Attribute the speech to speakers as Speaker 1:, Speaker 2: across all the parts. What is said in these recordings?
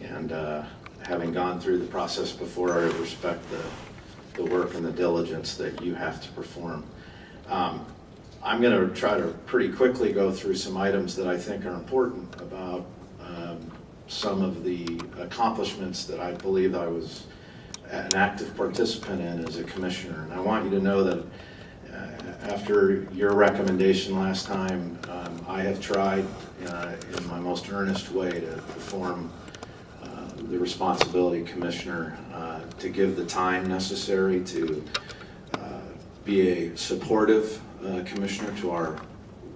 Speaker 1: And having gone through the process before, I respect the work and the diligence that you have to perform. I'm going to try to pretty quickly go through some items that I think are important about some of the accomplishments that I believe I was an active participant in as a commissioner. And I want you to know that after your recommendation last time, I have tried in my most earnest way to perform the responsibility of commissioner, to give the time necessary to be a supportive commissioner to our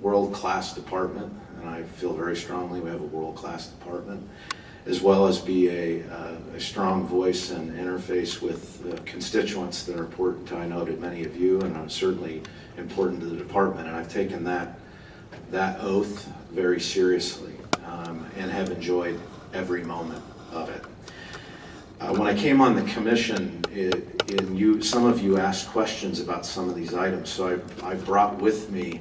Speaker 1: world-class department, and I feel very strongly we have a world-class department, as well as be a strong voice and interface with constituents that are important to, I know, to many of you, and certainly important to the department. And I've taken that oath very seriously, and have enjoyed every moment of it. When I came on the commission, some of you asked questions about some of these items, so I brought with me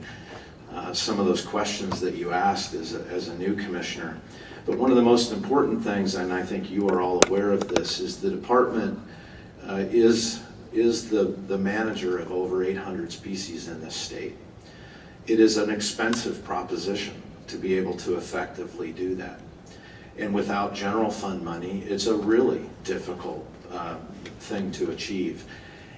Speaker 1: some of those questions that you asked as a new commissioner. But one of the most important things, and I think you are all aware of this, is the department is the manager of over 800 species in this state. It is an expensive proposition to be able to effectively do that. And without general fund money, it's a really difficult thing to achieve.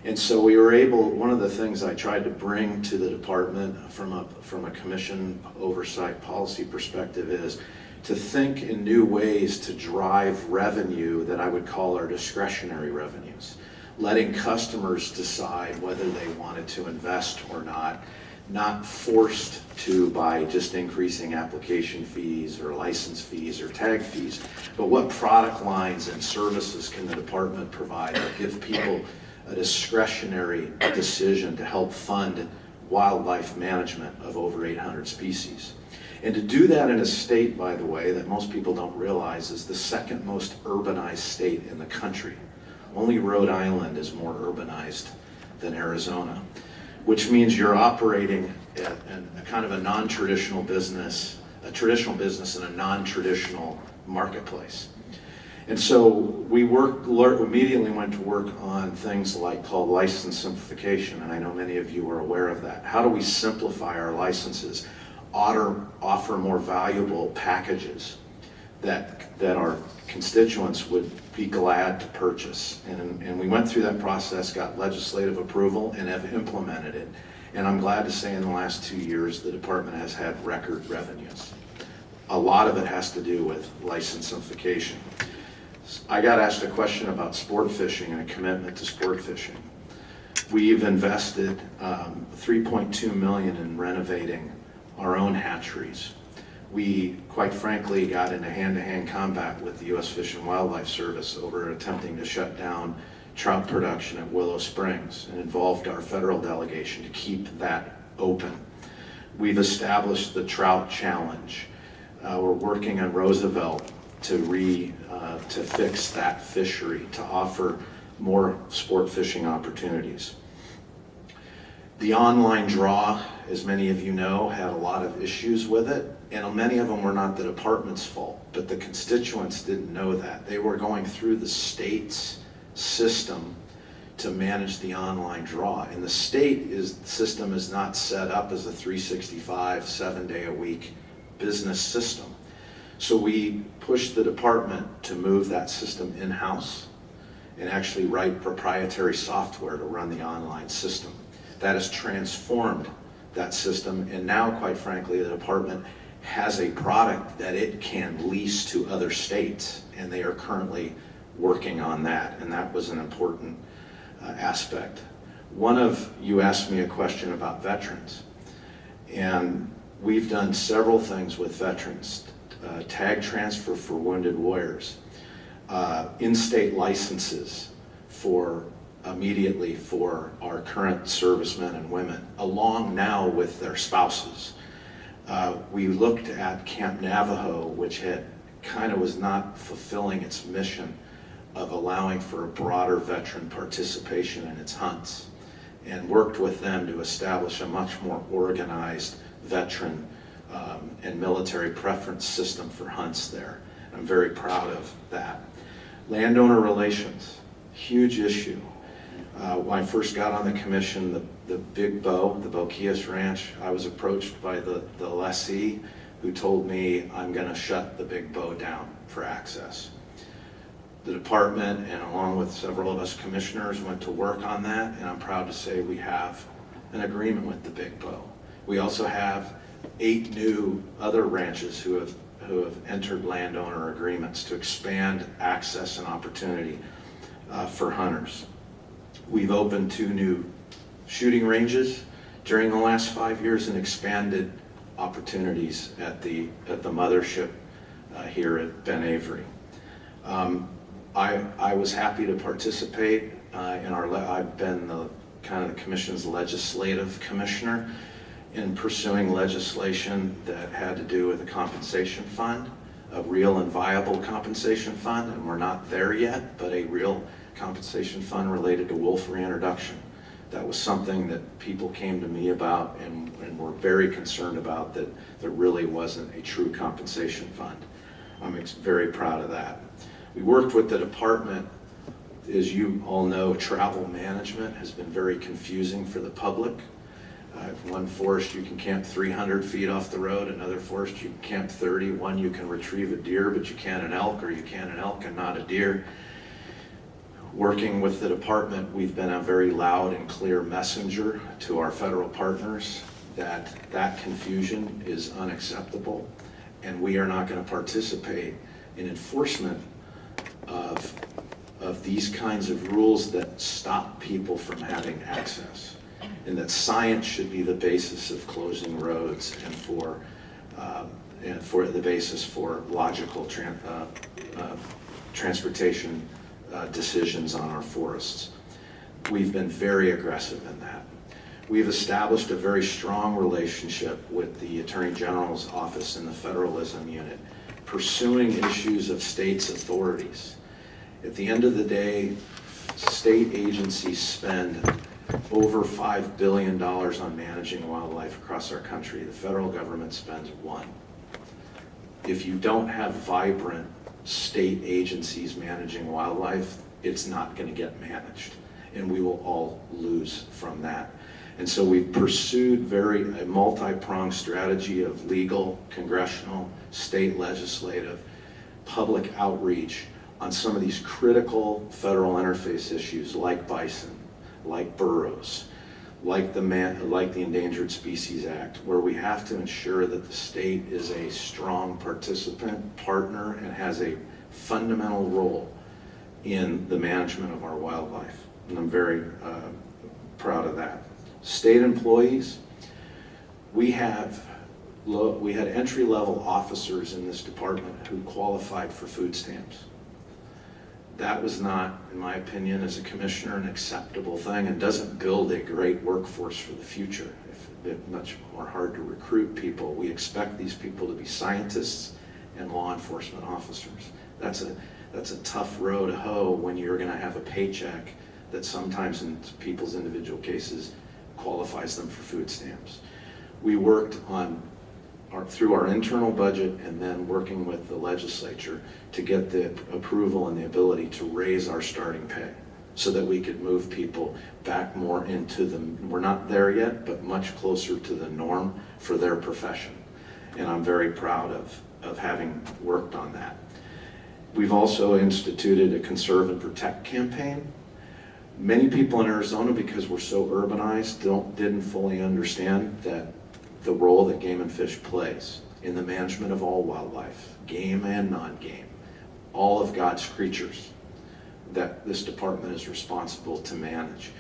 Speaker 1: And so we were able, one of the things I tried to bring to the department from a commission oversight policy perspective is to think in new ways to drive revenue that I would call our discretionary revenues, letting customers decide whether they wanted to invest or not forced to by just increasing application fees or license fees or tag fees, but what product lines and services can the department provide that give people a discretionary decision to help fund wildlife management of over 800 species. And to do that in a state, by the way, that most people don't realize is the second most urbanized state in the country. Only Rhode Island is more urbanized than Arizona, which means you're operating in a kind of a non-traditional business, a traditional business in a non-traditional marketplace. And so we immediately went to work on things called license simplification, and I know many of you are aware of that. How do we simplify our licenses, offer more valuable packages that our constituents would be glad to purchase? And we went through that process, got legislative approval, and have implemented it. And I'm glad to say in the last 2 years, the department has had record revenues. A lot of it has to do with license simplification. I got asked a question about sport fishing and a commitment to sport fishing. We've invested $3.2 million in renovating our own hatcheries. We, quite frankly, got into hand-to-hand combat with the U.S. Fish and Wildlife Service over attempting to shut down trout production at Willow Springs, and involved our federal delegation to keep that open. We've established the Trout Challenge. We're working on Roosevelt to fix that fishery, to offer more sport fishing opportunities. The online draw, as many of you know, had a lot of issues with it, and many of them were not the department's fault, but the constituents didn't know that. They were going through the state's system to manage the online draw, and the system is not set up as a 365, 7-day-a-week business system. So we pushed the department to move that system in-house and actually write proprietary software to run the online system. That has transformed that system, and now, quite frankly, the department has a product that it can lease to other states, and they are currently working on that, and that was an important aspect. One of you asked me a question about veterans, and we've done several things with veterans. Tag transfer for wounded warriors, in-state licenses immediately for our current servicemen and women, along now with their spouses. We looked at Camp Navajo, which was not fulfilling its mission of allowing for a broader veteran participation in its hunts, and worked with them to establish a much more organized veteran and military preference system for hunts there. I'm very proud of that. Landowner relations, huge issue. When I first got on the commission, the Big Bow, the Boquillas Ranch, I was approached by the lessee who told me, I'm going to shut the Big Bow down for access. The department, and along with several of us commissioners, went to work on that, and I'm proud to say we have an agreement with the Big Bow. We also have 8 new other ranches who have entered landowner agreements to expand access and opportunity for hunters. We've opened 2 new shooting ranges during the last 5 years and expanded opportunities at the mothership here at Ben Avery. I was happy to participate I've been the commission's legislative commissioner in pursuing legislation that had to do with a compensation fund, a real and viable compensation fund, and we're not there yet, but a real compensation fund related to wolf reintroduction. That was something that people came to me about and were very concerned about, that there really wasn't a true compensation fund. I'm very proud of that. We worked with the department. As you all know, travel management has been very confusing for the public. One forest you can camp 300 feet off the road, another forest you can camp 30. One you can retrieve a deer, but you can't an elk, or you can an elk and not a deer. Working with the department, we've been a very loud and clear messenger to our federal partners that confusion is unacceptable, and we are not going to participate in enforcement of these kinds of rules that stop people from having access, and that science should be the basis of closing roads and for the basis for logical transportation decisions on our forests. We've been very aggressive in that. We've established a very strong relationship with the Attorney General's office in the Federalism Unit, pursuing issues of states' authorities. At the end of the day, state agencies spend over $5 billion on managing wildlife across our country. The federal government spends $1 billion. If you don't have vibrant state agencies managing wildlife, it's not going to get managed, and we will all lose from that. And so we've pursued a multi-pronged strategy of legal, congressional, state legislative, public outreach on some of these critical federal interface issues like bison, like burros, like the Endangered Species Act, where we have to ensure that the state is a strong participant, partner, and has a fundamental role in the management of our wildlife. And I'm very proud of that. State employees, we had entry-level officers in this department who qualified for food stamps. That was not, in my opinion, as a commissioner, an acceptable thing, and doesn't build a great workforce for the future. It's much more hard to recruit people. We expect these people to be scientists and law enforcement officers. That's a tough row to hoe when you're going to have a paycheck that sometimes, in people's individual cases, qualifies them for food stamps. We worked through our internal budget and then working with the legislature to get the approval and the ability to raise our starting pay so that we could move people back more into we're not there yet, but much closer to the norm for their profession. And I'm very proud of having worked on that. We've also instituted a Conserve and Protect campaign. Many people in Arizona, because we're so urbanized, didn't fully understand the role that Game and Fish plays in the management of all wildlife, game and non-game, all of God's creatures that this department is responsible to manage.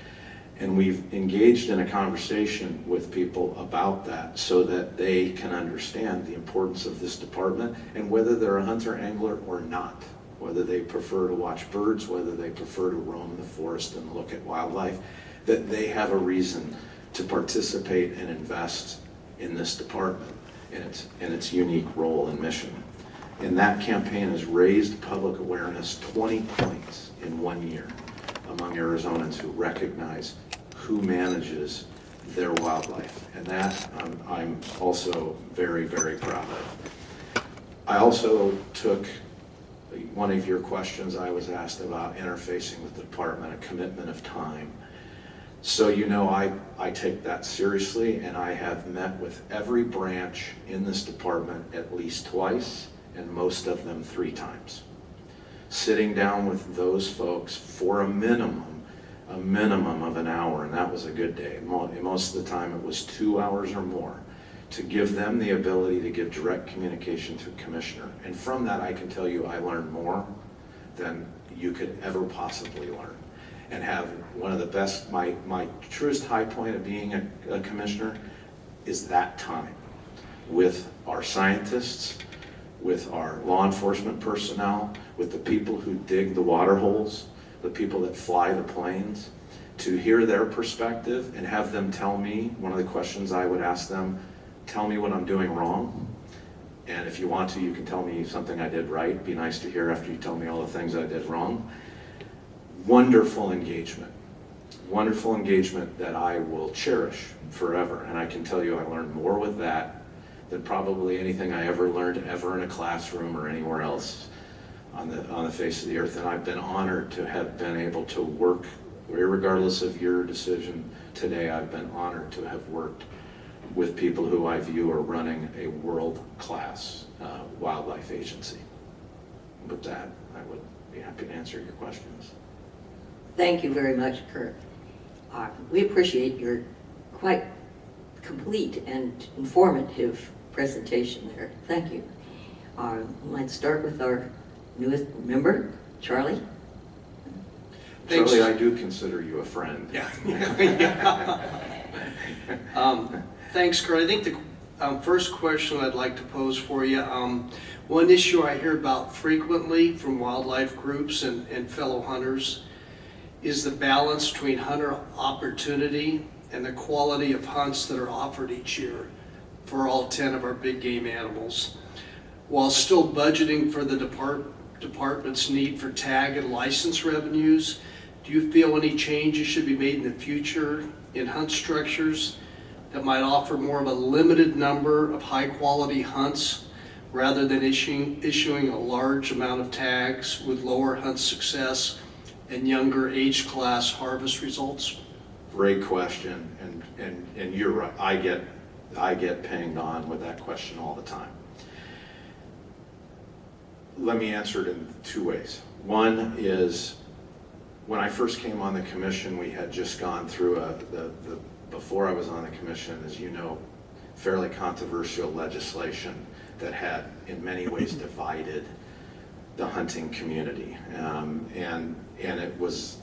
Speaker 1: And we've engaged in a conversation with people about that so that they can understand the importance of this department, and whether they're a hunter, angler, or not, whether they prefer to watch birds, whether they prefer to roam the forest and look at wildlife, that they have a reason to participate and invest in this department and its unique role and mission. And that campaign has raised public awareness 20 points in 1 year among Arizonans who recognize who manages their wildlife. And that I'm also very, very proud of. I also took one of your questions I was asked about interfacing with the department, a commitment of time. So you know I take that seriously, and I have met with every branch in this department at least twice, and most of them 3 times. Sitting down with those folks for a minimum of an hour, and that was a good day. Most of the time it was 2 hours or more, to give them the ability to give direct communication to a commissioner. And from that, I can tell you I learned more than you could ever possibly learn. And have one of the best, my truest high point of being a commissioner is that time with our scientists, with our law enforcement personnel, with the people who dig the water holes, the people that fly the planes, to hear their perspective and have them tell me. One of the questions I would ask them, tell me what I'm doing wrong, and if you want to, you can tell me something I did right. It'd be nice to hear after you tell me all the things I did wrong. Wonderful engagement that I will cherish forever. And I can tell you I learned more with that than probably anything I ever learned ever in a classroom or anywhere else on the face of the earth. And I've been honored to have been able to work, regardless of your decision today, I've been honored to have worked with people who I view are running a world-class wildlife agency. With that, I would be happy to answer your questions.
Speaker 2: Thank you very much, Kurt. We appreciate your quite complete and informative presentation there. Thank you. Let's start with our newest member, Charlie.
Speaker 3: Thanks.
Speaker 1: Charlie, I do consider you a friend.
Speaker 3: Yeah. Thanks, Kurt. I think the first question I'd like to pose for you, one issue I hear about frequently from wildlife groups and fellow hunters is the balance between hunter opportunity and the quality of hunts that are offered each year for all 10 of our big game animals, while still budgeting for the department's need for tag and license revenues. Do you feel any changes should be made in the future in hunt structures that might offer more of a limited number of high-quality hunts rather than issuing a large amount of tags with lower hunt success and younger age class harvest results?
Speaker 1: Great question, and you're right. I get pinged on with that question all the time. Let me answer it in 2 ways. One is, when I first came on the commission, we had just gone through before I was on the commission, as you know, fairly controversial legislation that had in many ways divided the hunting community. And it was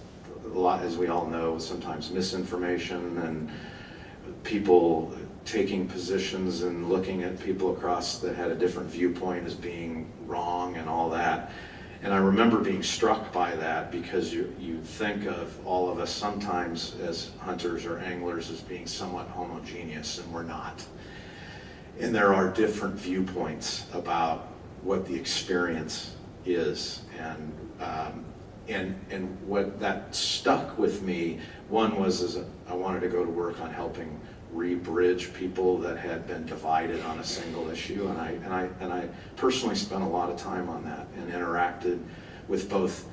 Speaker 1: a lot, as we all know, sometimes misinformation and people taking positions and looking at people across that had a different viewpoint as being wrong and all that. And I remember being struck by that, because you think of all of us sometimes as hunters or anglers as being somewhat homogeneous, and we're not. And there are different viewpoints about what the experience is, and what that stuck with me. One was I wanted to go to work on helping re-bridge people that had been divided on a single issue, and I personally spent a lot of time on that and interacted with both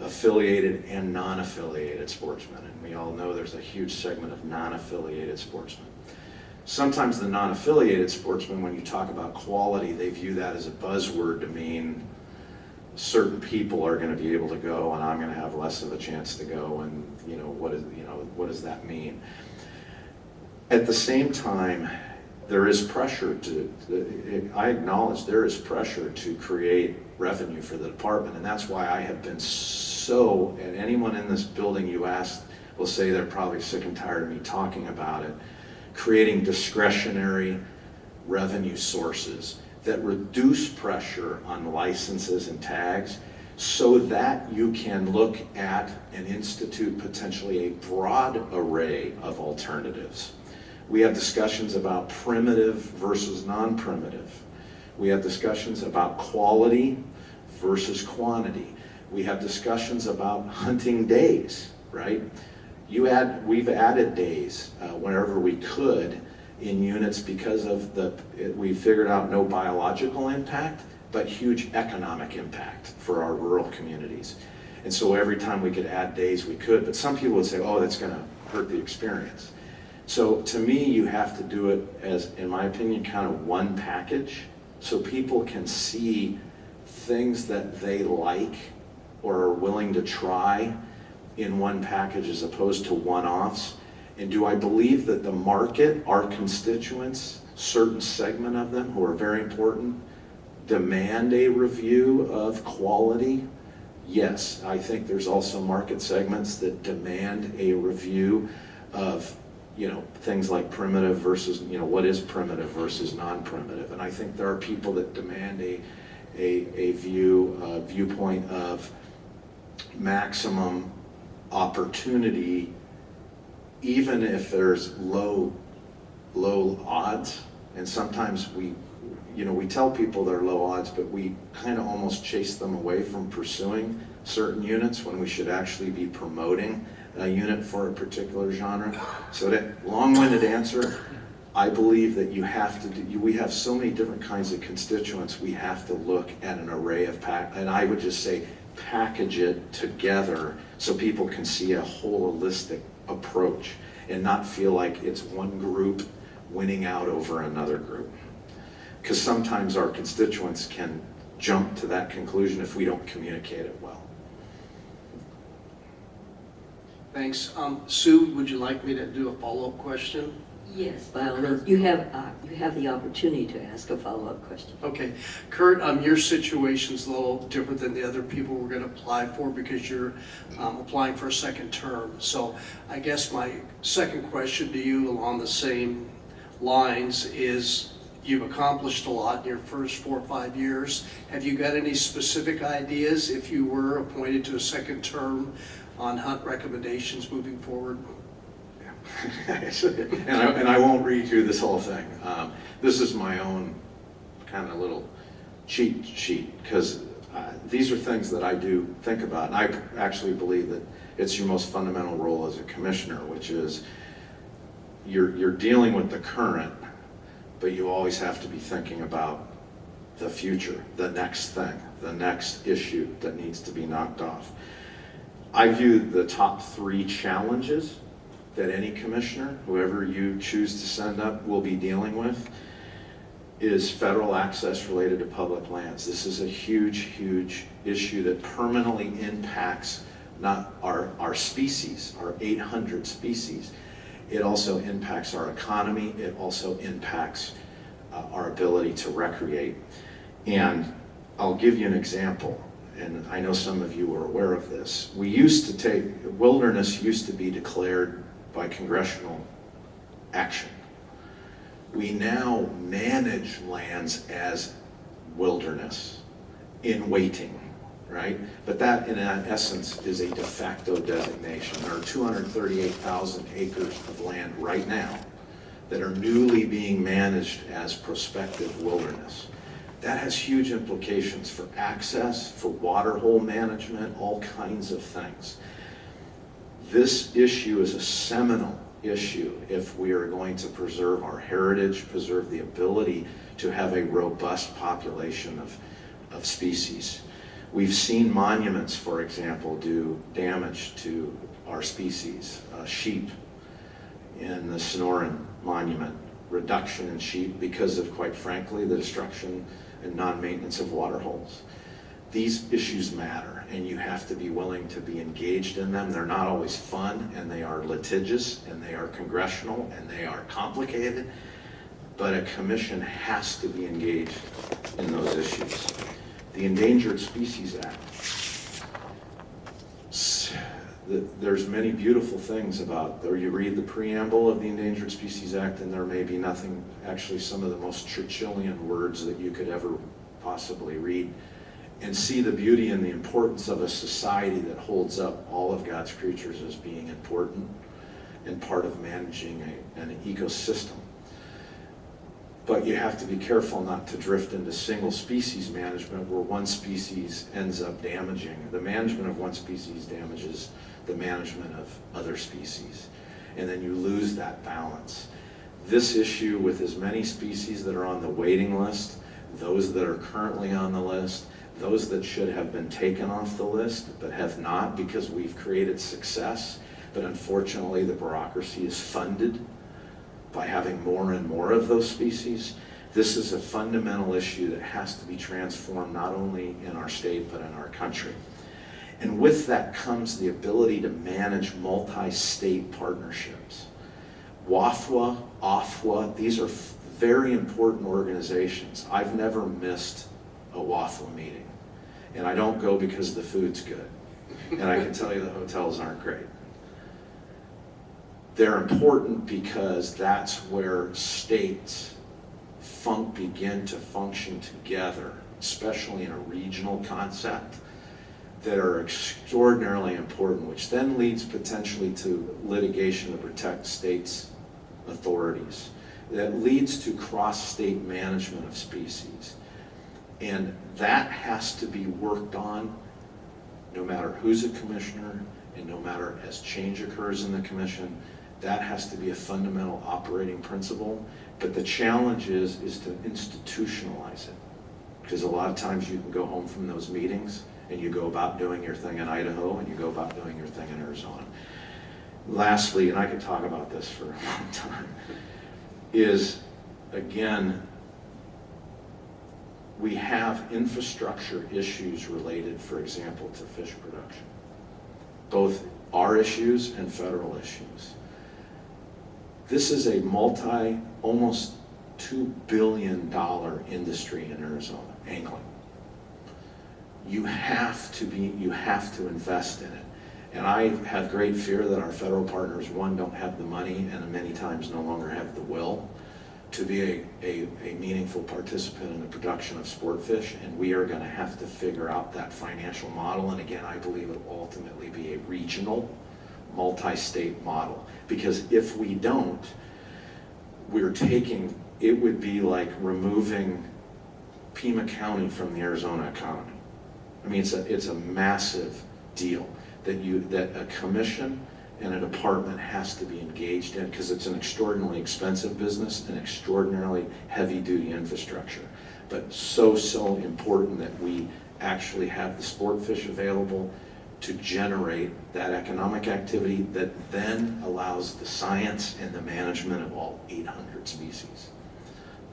Speaker 1: affiliated and non-affiliated sportsmen, and we all know there's a huge segment of non-affiliated sportsmen. Sometimes the non-affiliated sportsmen, when you talk about quality, they view that as a buzzword to mean certain people are going to be able to go and I'm going to have less of a chance to go, and what does that mean? At the same time, there is pressure I acknowledge there is pressure to create revenue for the department, and that's why I have been and anyone in this building you ask will say they're probably sick and tired of me talking about it, creating discretionary revenue sources that reduce pressure on licenses and tags, so that you can look at and institute potentially a broad array of alternatives. We have discussions about primitive versus non-primitive. We have discussions about quality versus quantity. We have discussions about hunting days, right? We've added days whenever we could in units because of we figured out no biological impact, but huge economic impact for our rural communities. And so every time we could add days, we could, but some people would say, oh, that's gonna hurt the experience. So to me, you have to do it as, in my opinion, kind of one package, so people can see things that they like or are willing to try in one package as opposed to one-offs. And do I believe that the market, our constituents, certain segment of them who are very important, demand a review of quality? Yes, I think there's also market segments that demand a review of, you know, things like primitive versus, you know, what is primitive versus non-primitive. And I think there are people that demand a viewpoint of maximum opportunity, even if there's low odds. And sometimes we tell people they're low odds, but we kind of almost chase them away from pursuing certain units when we should actually be promoting a unit for a particular genre. So that long-winded answer, I believe that you have to do, we have so many different kinds of constituents, we have to look at an array of and I would just say package it together so people can see a holistic approach and not feel like it's one group winning out over another group. Because sometimes our constituents can jump to that conclusion if we don't communicate it well.
Speaker 3: Thanks. Sue, would you like me to do a follow-up question?
Speaker 2: Yes, by all means. You have the opportunity to ask a follow-up question.
Speaker 3: Okay. Kurt, your situation's a little different than the other people we're going to apply for because you're applying for a second term. So I guess my second question to you along the same lines is, you've accomplished a lot in your first 4 or 5 years. Have you got any specific ideas if you were appointed to a second term on hunt recommendations moving forward?
Speaker 1: and I won't read through this whole thing. This is my own kind of little cheat sheet, because these are things that I do think about. And I actually believe that it's your most fundamental role as a commissioner, which is you're dealing with the current, but you always have to be thinking about the future, the next thing, the next issue that needs to be knocked off. I view the top 3 challenges that any commissioner, whoever you choose to send up, will be dealing with is federal access related to public lands. This is a huge, huge issue that permanently impacts not our species, our 800 species. It also impacts our economy. It also impacts our ability to recreate. And I'll give you an example, and I know some of you are aware of this. Wilderness used to be declared by congressional action. We now manage lands as wilderness in waiting, right? But that in essence is a de facto designation. There are 238,000 acres of land right now that are newly being managed as prospective wilderness. That has huge implications for access, for water hole management, all kinds of things. This issue is a seminal issue if we are going to preserve our heritage, preserve the ability to have a robust population of species. We've seen monuments, for example, do damage to our species. Sheep in the Sonoran Monument, reduction in sheep because of, quite frankly, the destruction and non-maintenance of water holes. These issues matter, and you have to be willing to be engaged in them. They're not always fun, and they are litigious, and they are congressional, and they are complicated, but a commission has to be engaged in those issues. The Endangered Species Act. There's many beautiful things about, or you read the preamble of the Endangered Species Act, and there may be nothing, actually some of the most Churchillian words that you could ever possibly read, and see the beauty and the importance of a society that holds up all of God's creatures as being important and part of managing an ecosystem. But you have to be careful not to drift into single species management where one species ends up damaging. The management of one species damages the management of other species, and then you lose that balance. This issue with as many species that are on the waiting list, those that are currently on the list, those that should have been taken off the list but have not because we've created success, but unfortunately the bureaucracy is funded by having more and more of those species. This is a fundamental issue that has to be transformed not only in our state but in our country. And with that comes the ability to manage multi-state partnerships. WAFWA, OFWA, these are very important organizations. I've never missed a WAFWA meeting. And I don't go because the food's good. And I can tell you the hotels aren't great. They're important because that's where states begin to function together, especially in a regional concept, that are extraordinarily important, which then leads potentially to litigation to protect states' authorities. That leads to cross-state management of species. And that has to be worked on no matter who's a commissioner and no matter as change occurs in the commission. That has to be a fundamental operating principle. But the challenge is to institutionalize it. Because a lot of times you can go home from those meetings and you go about doing your thing in Idaho and you go about doing your thing in Arizona. Lastly, and I could talk about this for a long time, is again, we have infrastructure issues related, for example, to fish production. Both our issues and federal issues. This is a almost $2 billion industry in Arizona, angling. You have to invest in it. And I have great fear that our federal partners, one, don't have the money and many times no longer have the will to be a meaningful participant in the production of sport fish, and we are gonna have to figure out that financial model. And again, I believe it will ultimately be a regional, multi-state model. Because if we don't, it would be like removing Pima County from the Arizona economy. I mean, it's a massive deal that a commission and a department has to be engaged in, because it's an extraordinarily expensive business, an extraordinarily heavy-duty infrastructure. But so important that we actually have the sport fish available to generate that economic activity that then allows the science and the management of all 800 species.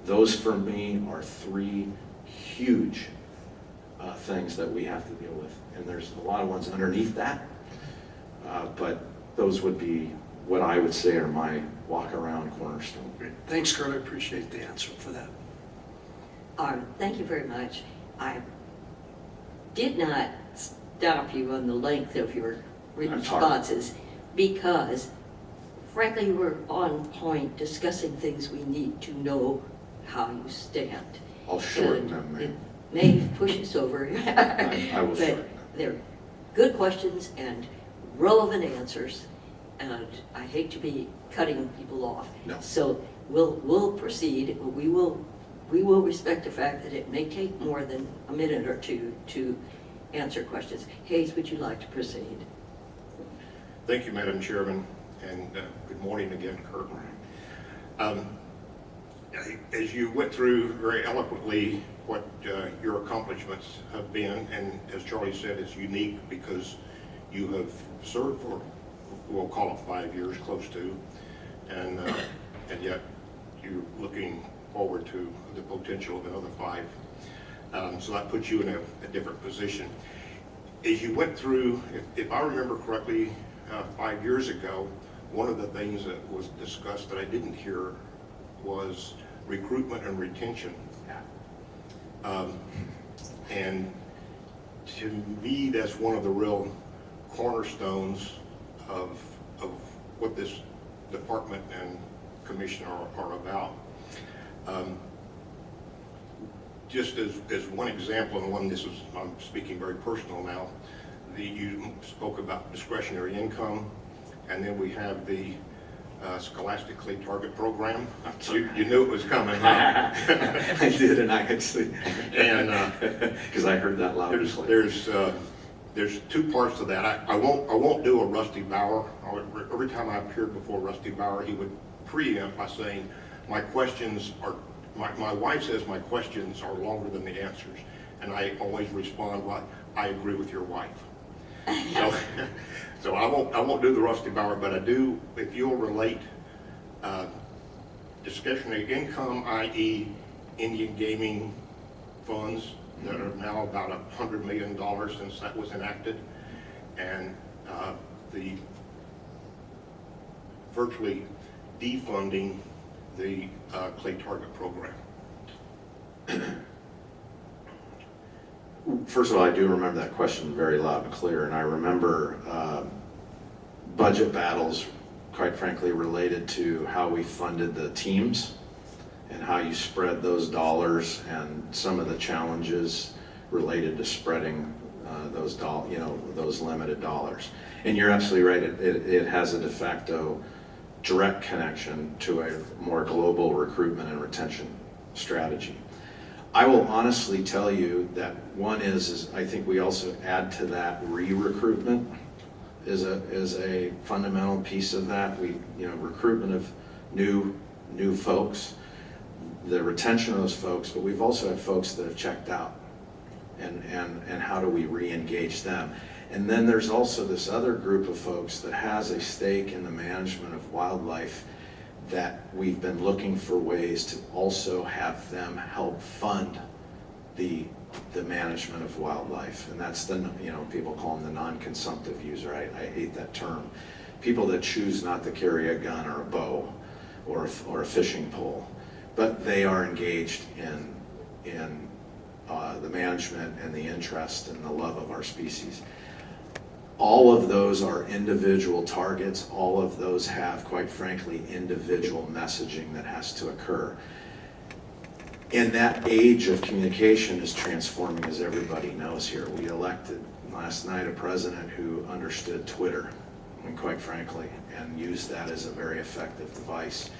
Speaker 1: Those, for me, are three huge things that we have to deal with. And there's a lot of ones underneath that, but those would be what I would say are my walk-around cornerstone.
Speaker 3: Great. Thanks, Kurt. I appreciate the answer for that.
Speaker 2: Thank you very much. I did not stop you on the length of your responses because, frankly, you were on point discussing things we need to know how you stand.
Speaker 1: I'll shorten them,
Speaker 2: It
Speaker 1: ma'am.
Speaker 2: may push us over.
Speaker 1: I will shorten
Speaker 2: But
Speaker 1: them.
Speaker 2: they're good questions and relevant answers, and I hate to be cutting people off.
Speaker 1: No.
Speaker 2: So we'll proceed. We will respect the fact that it may take more than a minute or two to answer questions. Hayes, would you like to proceed?
Speaker 4: Thank you, Madam Chairman, and good morning again, Kurt. As you went through very eloquently what your accomplishments have been, and as Charlie said, it's unique because you have served for, we'll call it 5 years, close to, and yet you're looking forward to the potential of another 5. So that puts you in a different position. As you went through, if I remember correctly, 5 years ago, one of the things that was discussed that I didn't hear was recruitment and retention. And to me, that's one of the real cornerstones of what this department and commission are about. Just as one example, and I'm speaking very personal now, you spoke about discretionary income, and then we have the Scholastic Clay Target Program. You knew it was coming, huh?
Speaker 1: I did, and I actually,
Speaker 4: And
Speaker 1: because I heard that loud and clear.
Speaker 4: there's two parts to that. I won't do a Rusty Bauer. Every time I appeared before Rusty Bauer, he would preempt by saying, my questions my wife says my questions are longer than the answers, and I always respond, well, I agree with your wife. So I won't do the Rusty Bauer, but I do, if you'll relate discretionary income, i.e. Indian gaming funds that are now about $100 million since that was enacted, and the virtually defunding the clay target program.
Speaker 1: First of all, I do remember that question very loud and clear, and I remember budget battles, quite frankly, related to how we funded the teams and how you spread those dollars and some of the challenges related to spreading those limited dollars. And you're absolutely right, it has a de facto direct connection to a more global recruitment and retention strategy. I will honestly tell you that one is I think we also add to that re-recruitment is a fundamental piece of that. Recruitment of new folks, the retention of those folks, but we've also had folks that have checked out, and how do we re-engage them? And then there's also this other group of folks that has a stake in the management of wildlife that we've been looking for ways to also have them help fund the management of wildlife. And that's people call them the non-consumptive user. I hate that term. People that choose not to carry a gun or a bow or a fishing pole, but they are engaged in the management and the interest and the love of our species. All of those are individual targets. All of those have, quite frankly, individual messaging that has to occur. And that age of communication is transforming, as everybody knows here. We elected last night a president who understood Twitter, and quite frankly, and used that as a very effective device.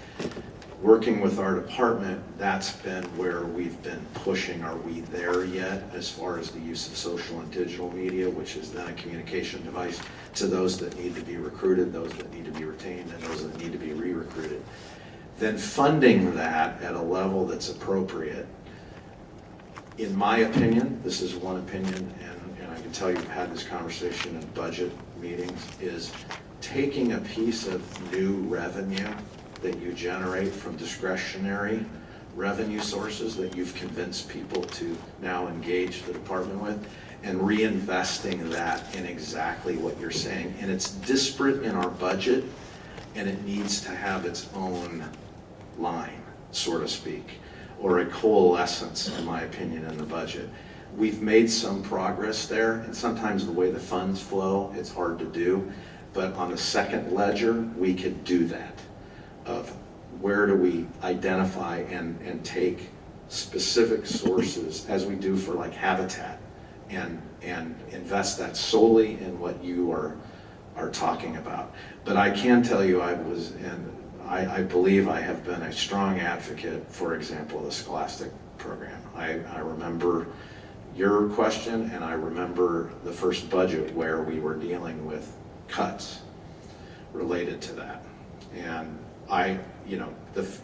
Speaker 1: Working with our department, that's been where we've been pushing. Are we there yet as far as the use of social and digital media, which is then a communication device to those that need to be recruited, those that need to be retained, and those that need to be re-recruited? Then funding that at a level that's appropriate. In my opinion, this is one opinion, and I can tell you've had this conversation in budget meetings, is taking a piece of new revenue that you generate from discretionary revenue sources that you've convinced people to now engage the department with, and reinvesting that in exactly what you're saying. And it's disparate in our budget, and it needs to have its own line, so to speak, or a coalescence, in my opinion, in the budget. We've made some progress there, and sometimes the way the funds flow, it's hard to do, but on the second ledger, we could do that. Of where do we identify and take specific sources, as we do for like habitat, and invest that solely in what you are talking about. But I can tell you I believe I have been a strong advocate, for example, the Scholastic program. I remember your question, and I remember the first budget where we were dealing with cuts related to that. And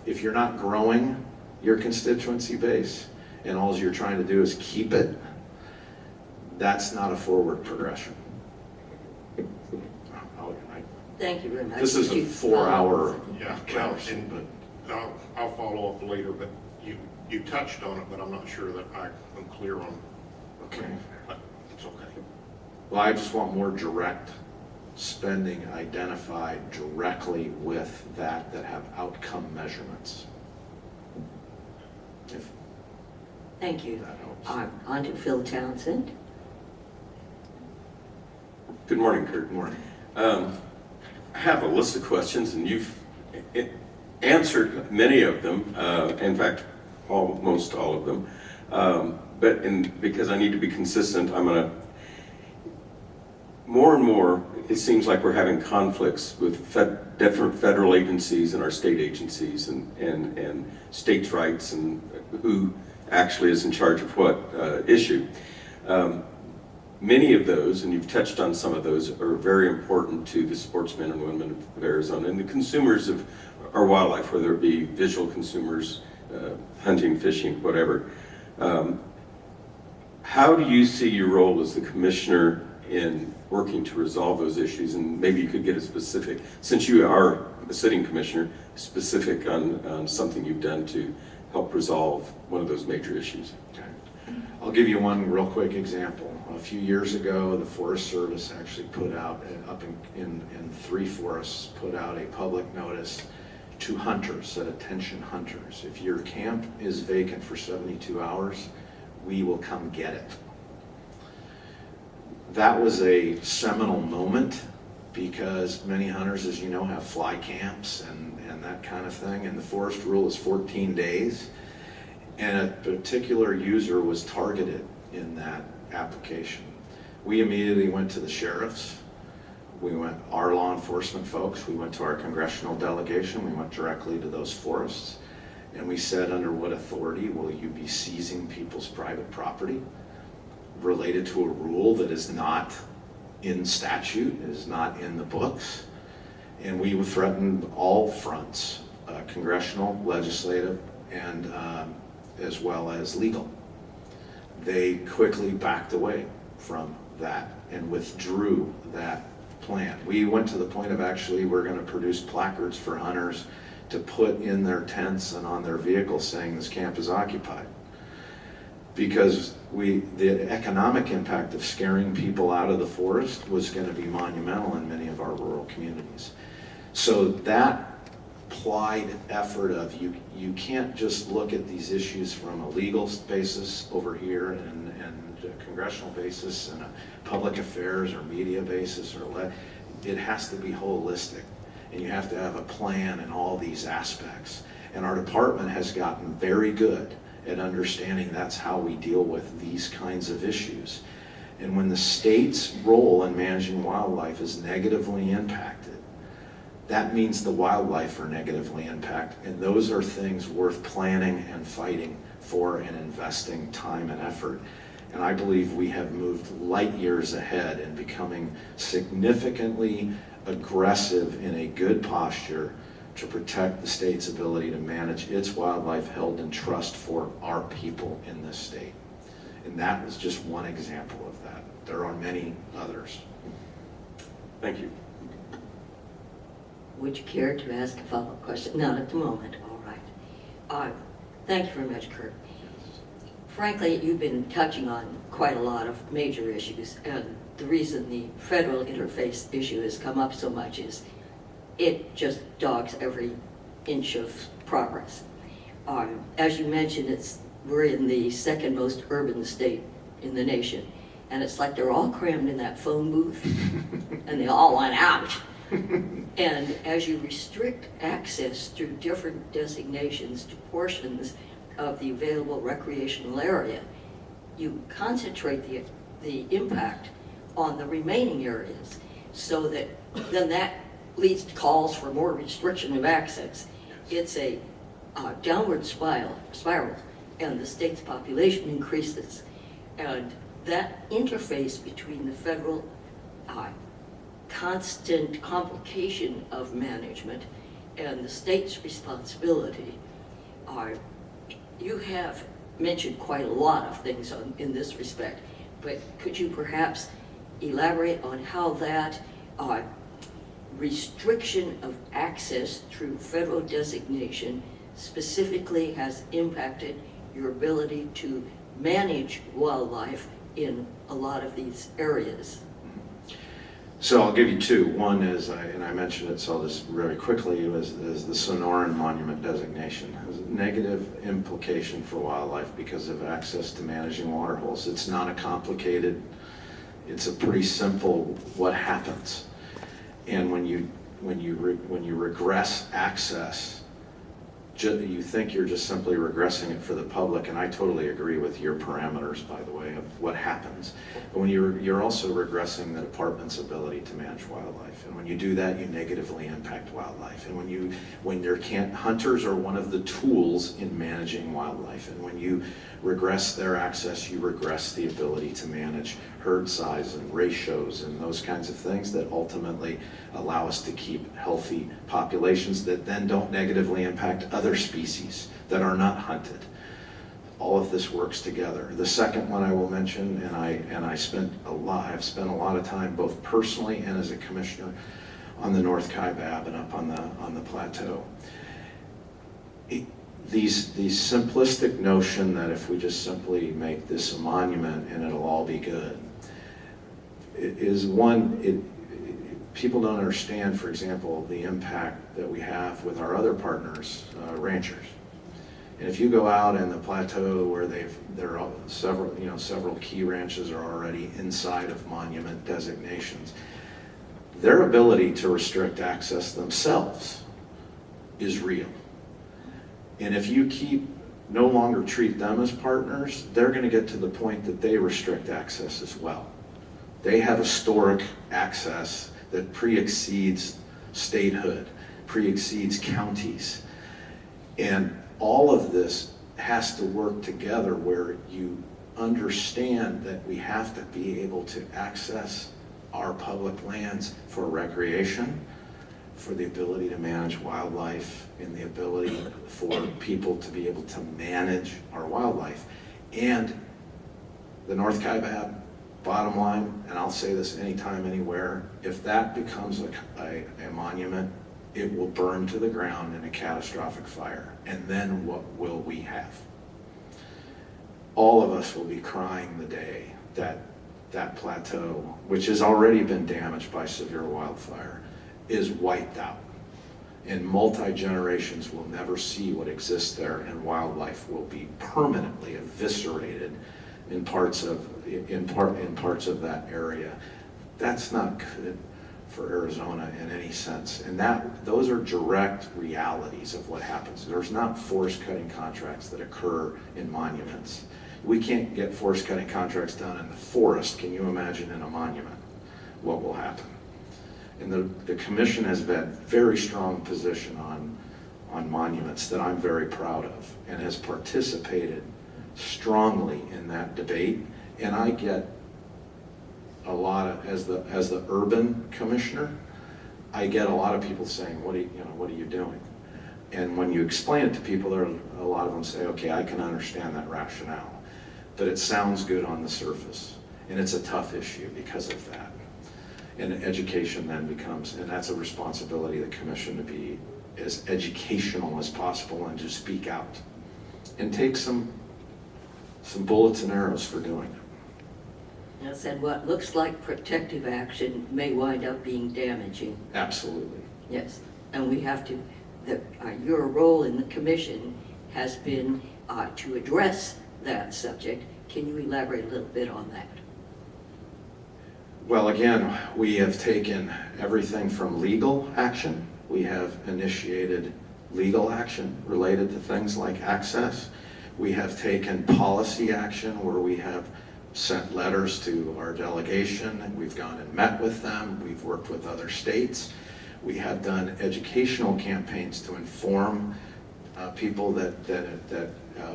Speaker 1: if you're not growing your constituency base and all you're trying to do is keep it, that's not a forward progression.
Speaker 2: Thank you very much.
Speaker 1: This is a 4-hour
Speaker 4: Yeah,
Speaker 1: conversation, but
Speaker 4: I'll follow up later, but you touched on it, but I'm not sure that I'm clear on.
Speaker 1: okay.
Speaker 4: But it's okay.
Speaker 1: Well, I just want more direct spending identified directly with that have outcome measurements. If
Speaker 2: Thank you.
Speaker 1: that helps.
Speaker 2: On to Phil Townsend.
Speaker 5: Good morning, Kurt.
Speaker 1: Good morning.
Speaker 5: I have a list of questions, and you've answered many of them. In fact, almost all of them. Because I need to be consistent, I'm going to more and more. It seems like we're having conflicts with different federal agencies and our state agencies, and states' rights, and who actually is in charge of what issue. Many of those, and you've touched on some of those, are very important to the sportsmen and women of Arizona and the consumers of our wildlife, whether it be visual consumers, hunting, fishing, whatever. How do you see your role as the commissioner in working to resolve those issues? And maybe you could get a specific, since you are a sitting commissioner, specific on something you've done to help resolve one of those major issues.
Speaker 1: Okay. I'll give you one real quick example. A few years ago, the Forest Service actually put out, up in 3 forests, put out a public notice to hunters, said attention hunters, if your camp is vacant for 72 hours, we will come get it. That was a seminal moment because many hunters, as you know, have fly camps and that kind of thing, and the forest rule is 14 days. And a particular user was targeted in that application. We immediately went to the sheriffs. Our law enforcement folks, we went to our congressional delegation, we went directly to those forests, and we said, under what authority will you be seizing people's private property related to a rule that is not in statute, is not in the books? And we threatened all fronts, congressional, legislative, and as well as legal. They quickly backed away from that and withdrew that plan. We went to the point of actually we're going to produce placards for hunters to put in their tents and on their vehicles saying this camp is occupied. Because the economic impact of scaring people out of the forest was going to be monumental in many of our rural communities. So that applied effort of you can't just look at these issues from a legal basis over here and a congressional basis and a public affairs or media basis, it has to be holistic, and you have to have a plan in all these aspects. And our department has gotten very good at understanding that's how we deal with these kinds of issues. And when the state's role in managing wildlife is negatively impacted, that means the wildlife are negatively impacted, and those are things worth planning and fighting for and investing time and effort. And I believe we have moved light years ahead in becoming significantly aggressive in a good posture to protect the state's ability to manage its wildlife held in trust for our people in this state. And that was just one example of that. There are many others.
Speaker 5: Thank you.
Speaker 2: Would you care to ask a follow-up question? Not at the moment, all right. Thank you very much, Kurt. Frankly, you've been touching on quite a lot of major issues, and the reason the federal interface issue has come up so much is it just dogs every inch of progress. As you mentioned, we're in the second most urban state in the nation, and it's like they're all crammed in that phone booth, and they all want out. And as you restrict access through different designations to portions of the available recreational area, you concentrate the impact on the remaining areas, so that then that leads to calls for more restriction of access. It's a downward spiral, and the state's population increases. And that interface between the federal constant complication of management and the state's responsibility you have mentioned quite a lot of things in this respect, but could you perhaps elaborate on how that restriction of access through federal designation specifically has impacted your ability to manage wildlife in a lot of these areas?
Speaker 1: So I'll give you two. One is, and I mentioned it, so I'll just very quickly, is the Sonoran Monument designation. It has a negative implication for wildlife because of access to managing water holes. It's not a complicated, it's a pretty simple what happens. And when you regress access, you think you're just simply regressing it for the public, and I totally agree with your parameters, by the way, of what happens. But when you're also regressing the department's ability to manage wildlife, and when you do that, you negatively impact wildlife. And hunters are one of the tools in managing wildlife, and when you regress their access, you regress the ability to manage herd size and ratios and those kinds of things that ultimately allow us to keep healthy populations that then don't negatively impact other other species that are not hunted. All of this works together. The second one I will mention, I've spent a lot of time both personally and as a commissioner on the North Kaibab and up on the plateau. These simplistic notion that if we just simply make this a monument and it'll all be good is one, people don't understand, for example, the impact that we have with our other partners, ranchers. And if you go out in the plateau where there are several key ranches are already inside of monument designations, their ability to restrict access themselves is real. And if you no longer treat them as partners, they're going to get to the point that they restrict access as well. They have historic access that pre-exceeds statehood, pre-exceeds counties. And all of this has to work together where you understand that we have to be able to access our public lands for recreation, for the ability to manage wildlife, and the ability for people to be able to manage our wildlife. And the North Kaibab, bottom line, and I'll say this anytime, anywhere, if that becomes a monument, it will burn to the ground in a catastrophic fire. And then what will we have? All of us will be crying the day that that plateau, which has already been damaged by severe wildfire, is wiped out. And multi-generations will never see what exists there, and wildlife will be permanently eviscerated in parts of that area. That's not good for Arizona in any sense. And those are direct realities of what happens. There's not forest cutting contracts that occur in monuments. We can't get forest cutting contracts done in the forest. Can you imagine in a monument what will happen? And the commission has had very strong position on monuments that I'm very proud of, and has participated strongly in that debate. And I get a lot of, as the urban commissioner, I get a lot of people saying, what are you doing? And when you explain it to people, a lot of them say, okay, I can understand that rationale, but it sounds good on the surface, and it's a tough issue because of that. And education then becomes, and that's a responsibility of the commission to be as educational as possible and to speak out and take some bullets and arrows for doing it.
Speaker 2: I said what looks like protective action may wind up being damaging.
Speaker 1: Absolutely.
Speaker 2: Yes, and we have to, your role in the commission has been to address that subject. Can you elaborate a little bit on that?
Speaker 1: Well, again, we have taken everything from legal action. We have initiated legal action related to things like access. We have taken policy action where we have sent letters to our delegation, and we've gone and met with them. We've worked with other states. We have done educational campaigns to inform people that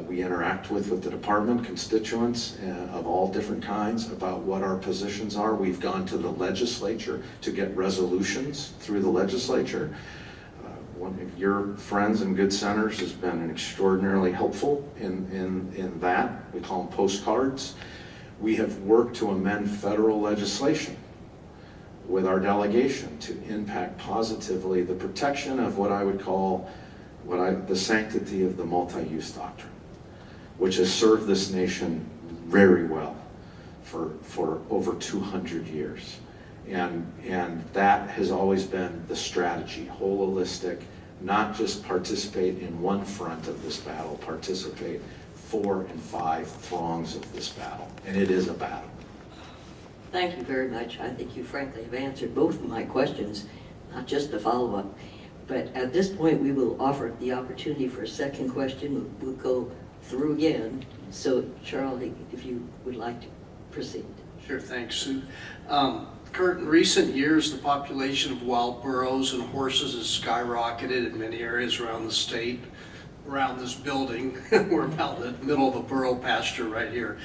Speaker 1: we interact with the department, constituents of all different kinds, about what our positions are. We've gone to the legislature to get resolutions through the legislature. One of your friends and good senators has been extraordinarily helpful in that. We call them postcards. We have worked to amend federal legislation with our delegation to impact positively the protection of what I would call the sanctity of the multi-use doctrine, which has served this nation very well for over 200 years. And that has always been the strategy, holistic, not just participate in one front of this battle, participate 4 and 5 throngs of this battle. And it is a battle.
Speaker 2: Thank you very much. I think you frankly have answered both of my questions, not just the follow-up. But at this point, we will offer the opportunity for a second question. We'll go through again. So, Charlie, if you would like to proceed.
Speaker 3: Sure, thanks, Sue. Kurt, in recent years, the population of wild burros and horses has skyrocketed in many areas around the state. Around this building, we're about in the middle of a burro pasture right here,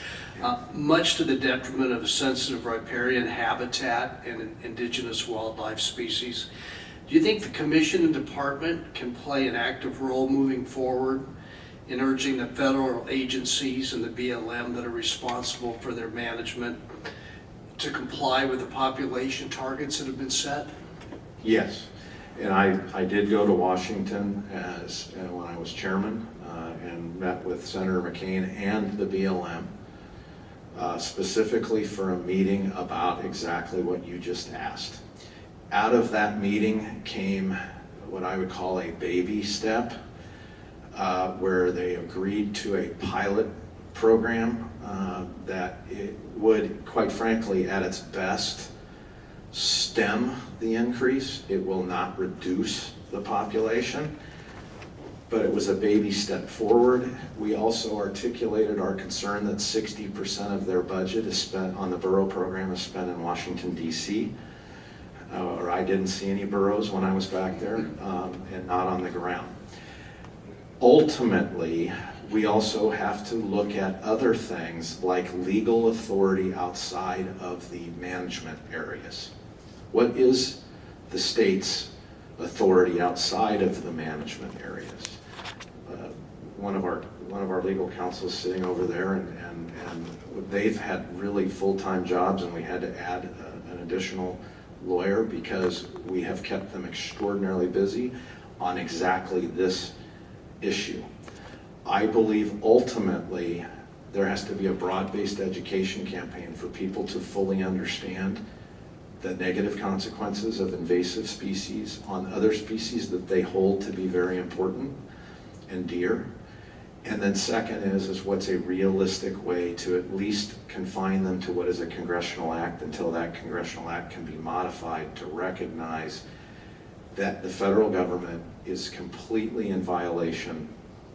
Speaker 3: much to the detriment of a sensitive riparian habitat and indigenous wildlife species. Do you think the commission and department can play an active role moving forward in urging the federal agencies and the BLM that are responsible for their management to comply with the population targets that have been set?
Speaker 1: Yes, and I did go to Washington when I was chairman and met with Senator McCain and the BLM specifically for a meeting about exactly what you just asked. Out of that meeting came what I would call a baby step, where they agreed to a pilot program that it would, quite frankly, at its best, stem the increase. It will not reduce the population, but it was a baby step forward. We also articulated our concern that 60% of their budget is spent on the Burro program is spent in Washington, D.C., or I didn't see any burros when I was back there, and not on the ground. Ultimately, we also have to look at other things like legal authority outside of the management areas. What is the state's authority outside of the management areas? One of our legal counsels sitting over there, and they've had really full-time jobs, and we had to add an additional lawyer because we have kept them extraordinarily busy on exactly this issue. I believe ultimately there has to be a broad-based education campaign for people to fully understand the negative consequences of invasive species on other species that they hold to be very important and dear. And then second is what's a realistic way to at least confine them to what is a congressional act until that congressional act can be modified to recognize that the federal government is completely in violation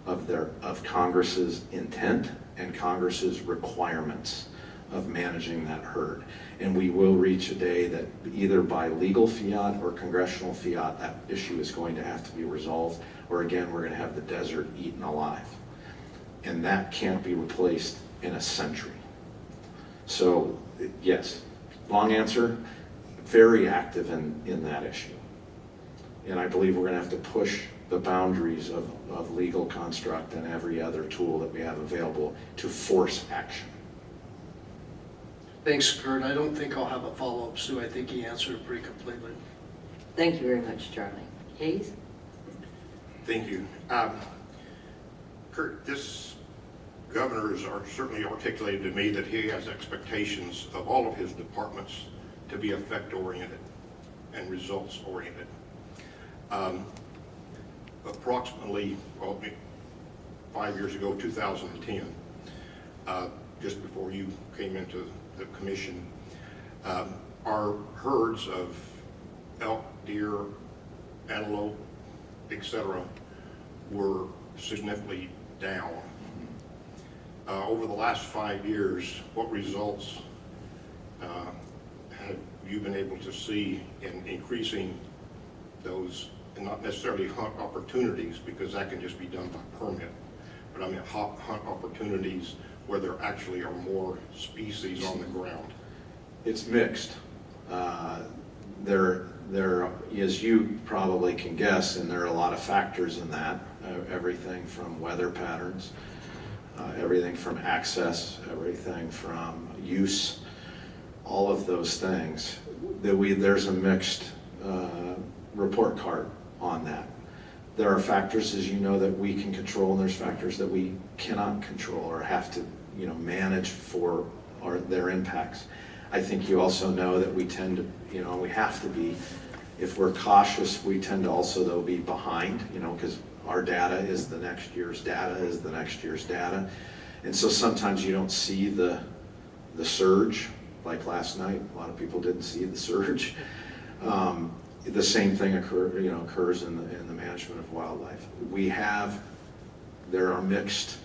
Speaker 1: of Congress's intent and Congress's requirements of managing that herd. And we will reach a day that either by legal fiat or congressional fiat, that issue is going to have to be resolved, or again, we're going to have the desert eaten alive. And that can't be replaced in a century. So yes, long answer, very active in that issue. And I believe we're going to have to push the boundaries of legal construct and every other tool that we have available to force action.
Speaker 3: Thanks, Kurt. I don't think I'll have a follow-up, Sue. I think he answered it pretty completely.
Speaker 2: Thank you very much, Charlie. Hayes?
Speaker 4: Thank you. Kurt, this governor has certainly articulated to me that he has expectations of all of his departments to be effect-oriented and results-oriented. Approximately, 5 years ago, 2010, just before you came into the commission, our herds of elk, deer, antelope, etc., were significantly down. Over the last 5 years, what results have you been able to see in increasing those, and not necessarily hunt opportunities, because that can just be done by permit, but I mean hunt opportunities where there actually are more species on the ground?
Speaker 1: It's mixed. There, as you probably can guess, and there are a lot of factors in that, everything from weather patterns, everything from access, everything from use, all of those things. There's a mixed report card on that. There are factors, as you know, that we can control, and there's factors that we cannot control or have to, manage for their impacts. I think you also know that we tend to, we have to be, if we're cautious, we tend to also though be behind, because our data is the next year's data is the next year's data. And so sometimes you don't see the surge, like last night, a lot of people didn't see the surge. The same thing occurs in the management of wildlife. There are mixed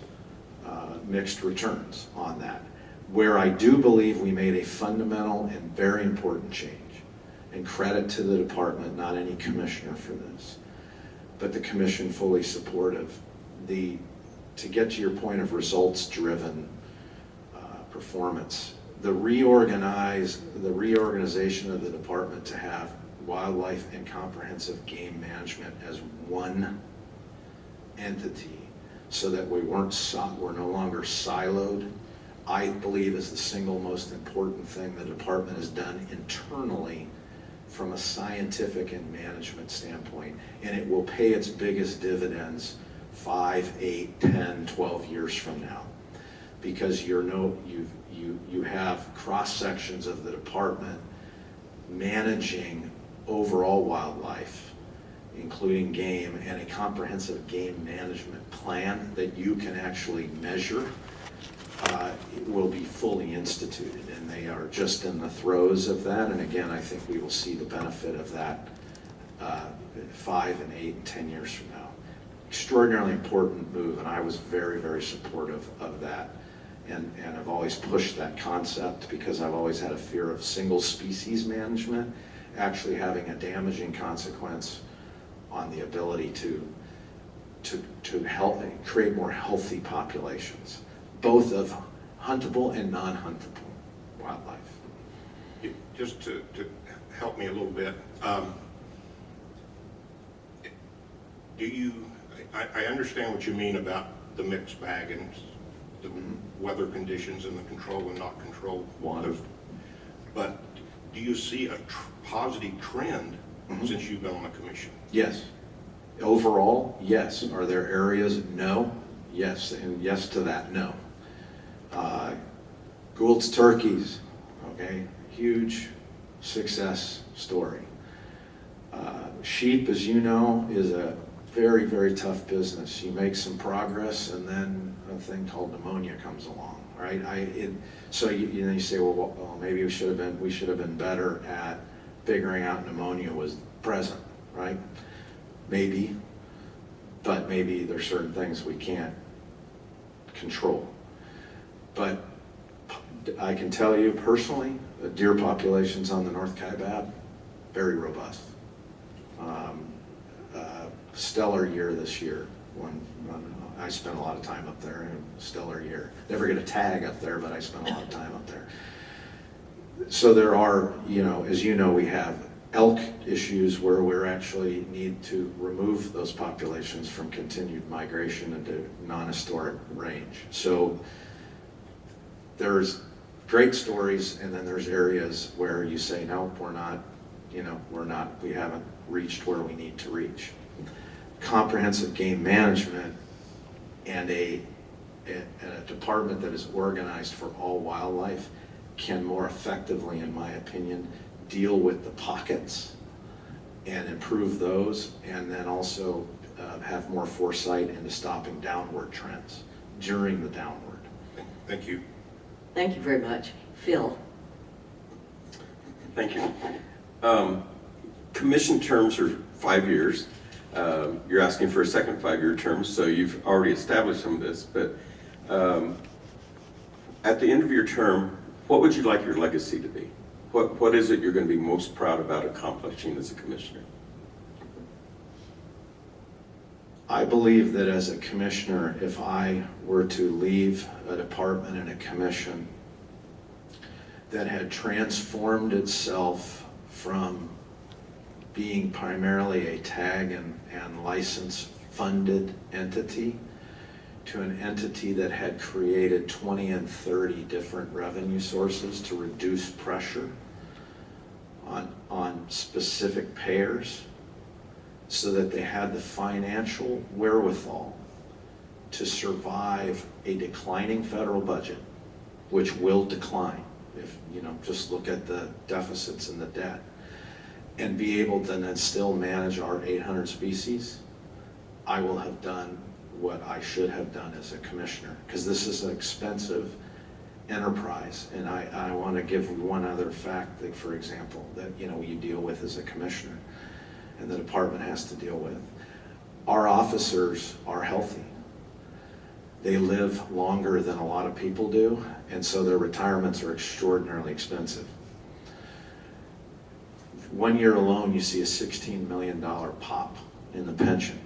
Speaker 1: returns on that. Where I do believe we made a fundamental and very important change, and credit to the department, not any commissioner for this, but the commission fully supportive. To get to your point of results-driven performance, the reorganization of the department to have wildlife and comprehensive game management as one entity so that we're no longer siloed, I believe is the single most important thing the department has done internally from a scientific and management standpoint. And it will pay its biggest dividends 5, 8, 10, 12 years from now. Because you have cross sections of the department managing overall wildlife, including game, and a comprehensive game management plan that you can actually measure will be fully instituted, and they are just in the throes of that. And again, I think we will see the benefit of that 5 and 8 and 10 years from now. Extraordinarily important move, and I was very, very supportive of that. And I've always pushed that concept because I've always had a fear of single species management actually having a damaging consequence on the ability to help create more healthy populations, both of huntable and non-huntable wildlife.
Speaker 4: Just to help me a little bit, I understand what you mean about the mixed bag and the weather conditions and the control and not control. But do you see a positive trend since you've been on the commission?
Speaker 1: Yes. Overall, yes. Are there areas? No. Yes. And yes to that, no. Gould's turkeys, okay, huge success story. Sheep, as you know, is a very, very tough business. You make some progress, and then a thing called pneumonia comes along, right? So you say, well, maybe we should have been better at figuring out pneumonia was present, right? Maybe, but maybe there's certain things we can't control. But I can tell you personally, the deer populations on the North Kaibab, very robust. Stellar year this year. I spent a lot of time up there, stellar year. Never get a tag up there, but I spent a lot of time up there. So there are, as you know, we have elk issues where we're actually need to remove those populations from continued migration into non-historic range. So there's great stories, and then there's areas where you say, no, we haven't reached where we need to reach. Comprehensive game management and a department that is organized for all wildlife can more effectively, in my opinion, deal with the pockets and improve those, and then also have more foresight into stopping downward trends during the downward.
Speaker 4: Thank you.
Speaker 2: Thank you very much. Phil?
Speaker 5: Thank you. Commission terms are 5 years. You're asking for a second 5-year term, so you've already established some of this, but at the end of your term, what would you like your legacy to be? What is it you're going to be most proud about accomplishing as a commissioner?
Speaker 1: I believe that as a commissioner, if I were to leave a department and a commission that had transformed itself from being primarily a tag and license funded entity to an entity that had created 20 and 30 different revenue sources to reduce pressure on specific payers so that they had the financial wherewithal to survive a declining federal budget, which will decline if, just look at the deficits and the debt, and be able to then still manage our 800 species, I will have done what I should have done as a commissioner, because this is an expensive enterprise. And I want to give one other fact that, for example, that you deal with as a commissioner and the department has to deal with. Our officers are healthy. They live longer than a lot of people do, and so their retirements are extraordinarily expensive. 1 year alone, you see a $16 million pop in the pension.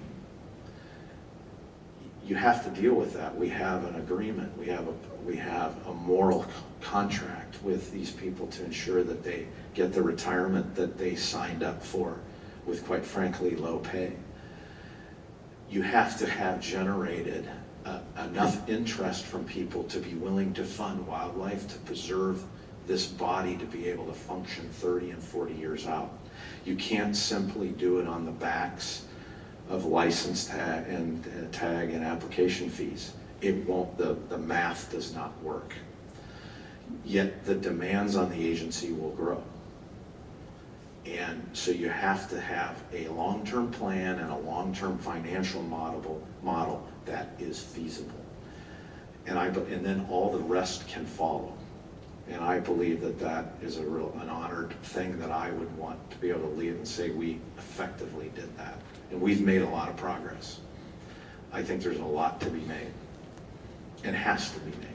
Speaker 1: you have to deal with that. We have an agreement, we have a moral contract with these people to ensure that they get the retirement that they signed up for with, quite frankly, low pay. You have to have generated enough interest from people to be willing to fund wildlife, to preserve this body to be able to function 30 and 40 years out. You can't simply do it on the backs of license tag and application fees. It won't, the math does not work. Yet the demands on the agency will grow. And so you have to have a long-term plan and a long-term financial model that is feasible. And then all the rest can follow. And I believe that that is an honored thing that I would want to be able to leave and say we effectively did that. And we've made a lot of progress. I think there's a lot to be made. It has to be made.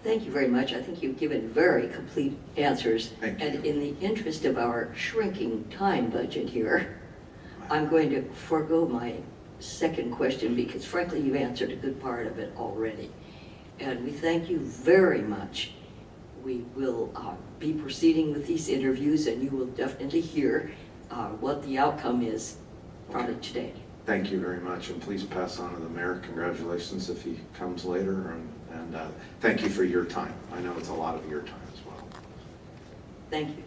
Speaker 2: Thank you very much. I think you've given very complete answers.
Speaker 1: Thank you.
Speaker 2: And in the interest of our shrinking time budget here, I'm going to forego my second question because frankly you've answered a good part of it already. And we thank you very much. We will be proceeding with these interviews and you will definitely hear what the outcome is probably today.
Speaker 1: Thank you very much, and please pass on to the mayor congratulations if he comes later, and thank you for your time. I know it's a lot of your time as well.
Speaker 2: Thank you.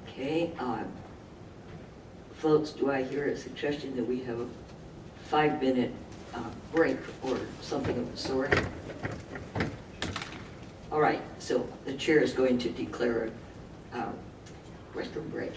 Speaker 2: Okay, folks, do I hear a suggestion that we have a 5-minute break or something of the sort? All right, so the chair is going to declare a restroom break.